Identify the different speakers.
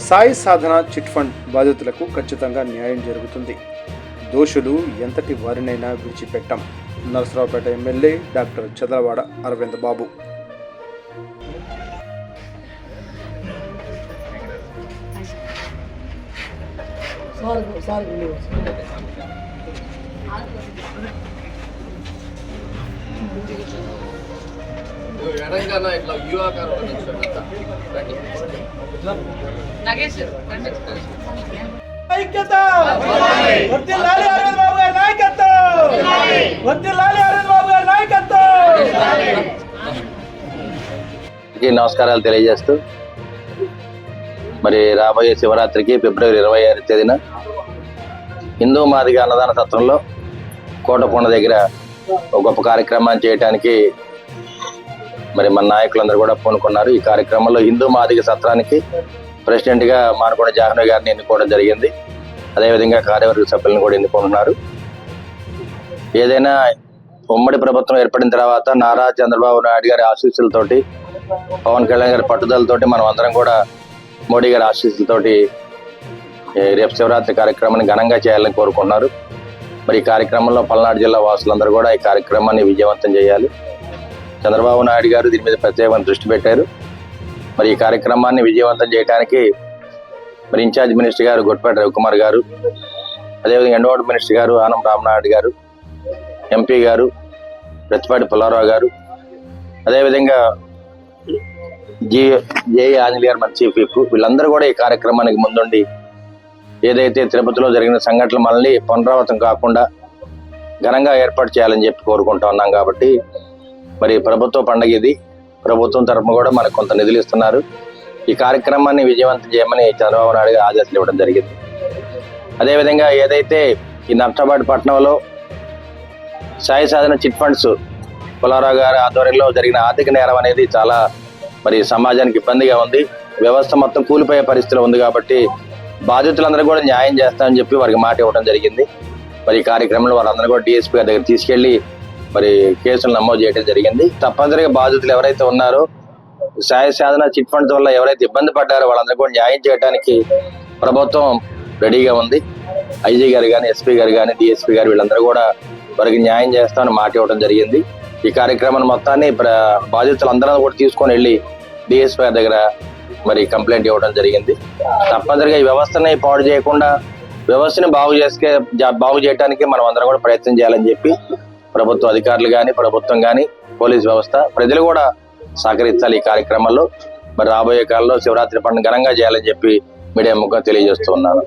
Speaker 1: సాయి సాధన chit fund బాధితులకు ఖచ్చితంగా న్యాయం జరుగుతుంది. దోషులు ఎంతటి వారినైనా విడిచిపెట్టాం. నరసరావుపేట ఎమ్మెల్యే డాక్టర్ చదలవాడ అరవింద్ బాబు.
Speaker 2: నమస్కారాలు తెలియజేస్తూ మరి రాబోయే శివరాత్రికి ఫిబ్రవరి 26వ తేదీన హిందూ మాదిగ అన్నదాన సత్రంలో కోటకొండ దగ్గర ఒక గొప్ప కార్యక్రమాన్ని చేయడానికి మరి మన నాయకులందరూ కూడా పూనుకున్నారు. ఈ కార్యక్రమంలో హిందూ మాదిగ సత్రానికి ప్రెసిడెంట్ గా మానకొండ జాహ్నవి గారిని ఎన్నుకోవడం జరిగింది. అదేవిధంగా కార్యవర్గ సభ్యులను కూడా ఎన్నుకుంటున్నారు. ఏదైనా ఉమ్మడి ప్రభుత్వం ఏర్పడిన తర్వాత నారా చంద్రబాబు నాయుడు గారి ఆశీస్సులతోటి, పవన్ కళ్యాణ్ గారి పట్టుదలతోటి మనం అందరం కూడా మోడీ గారి ఆశీస్సులతోటి రేపు శివరాత్రి కార్యక్రమాన్ని ఘనంగా చేయాలని కోరుకుంటున్నారు. మరి ఈ కార్యక్రమంలో పల్నాడు జిల్లా వాసులందరూ కూడా ఈ కార్యక్రమాన్ని విజయవంతం చేయాలి. చంద్రబాబు నాయుడు గారు దీని మీద ప్రత్యేకమైన దృష్టి పెట్టారు. మరి ఈ కార్యక్రమాన్ని విజయవంతం చేయడానికి మరి ఇన్ఛార్జ్ మినిస్టర్ గారు గొట్టిపాటి రవికుమార్ గారు, అదేవిధంగా ఎండోమెంట్ మినిస్టర్ గారు ఆనం రామనాయుడు గారు, ఎంపీ గారు ప్రతిపాటి పుల్లారావు గారు, అదేవిధంగా జే ఆంజనేయ గారు మన చీఫ్ విప్, వీళ్ళందరూ కూడా ఈ కార్యక్రమానికి ముందుండి ఏదైతే తిరుపతిలో జరిగిన సంఘటనలు మనల్ని పునరావృతం కాకుండా ఘనంగా ఏర్పాటు చేయాలని చెప్పి కోరుకుంటా ఉన్నాం. కాబట్టి మరి ప్రభుత్వ పండుగ ఇది. ప్రభుత్వం తరఫున కూడా మనకు కొంత నిధులు ఇస్తున్నారు. ఈ కార్యక్రమాన్ని విజయవంతం చేయమని చంద్రబాబు నాయుడు గారు ఆదేశాలు ఇవ్వడం జరిగింది. అదేవిధంగా ఏదైతే ఈ నర్సాబాద్ పట్టణంలో సాయి సాధన చిట్ ఫండ్స్ పుల్లారావు గారి ఆధ్వర్యంలో జరిగిన ఆర్థిక నేరం అనేది చాలా మరి సమాజానికి ఇబ్బందిగా ఉంది. వ్యవస్థ మొత్తం కూలిపోయే పరిస్థితిలో ఉంది. కాబట్టి బాధితులందరూ కూడా న్యాయం చేస్తామని చెప్పి వారికి మాట ఇవ్వడం జరిగింది. మరి ఈ కార్యక్రమంలో వాళ్ళందరూ కూడా డిఎస్పీ గారి దగ్గర తీసుకెళ్లి మరి కేసులు నమోదు చేయడం జరిగింది. తప్పనిసరిగా బాధితులు ఎవరైతే ఉన్నారో సాయి సాధన చిట్ ఫండ్స్ వల్ల ఎవరైతే ఇబ్బంది పడ్డారో వాళ్ళందరూ కూడా న్యాయం చేయడానికి ప్రభుత్వం రెడీగా ఉంది. ఐజీ గారు కానీ, ఎస్పీ గారు కానీ, డిఎస్పీ గారు వీళ్ళందరూ కూడా వారికి న్యాయం చేస్తామని మాట ఇవ్వడం జరిగింది. ఈ కార్యక్రమాన్ని మొత్తాన్ని బాధితులందరూ కూడా తీసుకొని వెళ్ళి డిఎస్పీ గారి దగ్గర మరి కంప్లైంట్ ఇవ్వడం జరిగింది. తప్పనిసరిగా ఈ వ్యవస్థని పాడు చేయకుండా వ్యవస్థని బాగు చేయడానికి మనం అందరం కూడా ప్రయత్నం చేయాలని చెప్పి ప్రభుత్వ అధికారులు కానీ, ప్రభుత్వం కానీ, పోలీస్ వ్యవస్థ, ప్రజలు కూడా సహకరించాలి. ఈ కార్యక్రమంలో మరి రాబోయే కాలంలో శివరాత్రి పండుగ ఘనంగా చేయాలని చెప్పి మీడియా ముఖంగా తెలియజేస్తూ ఉన్నాను.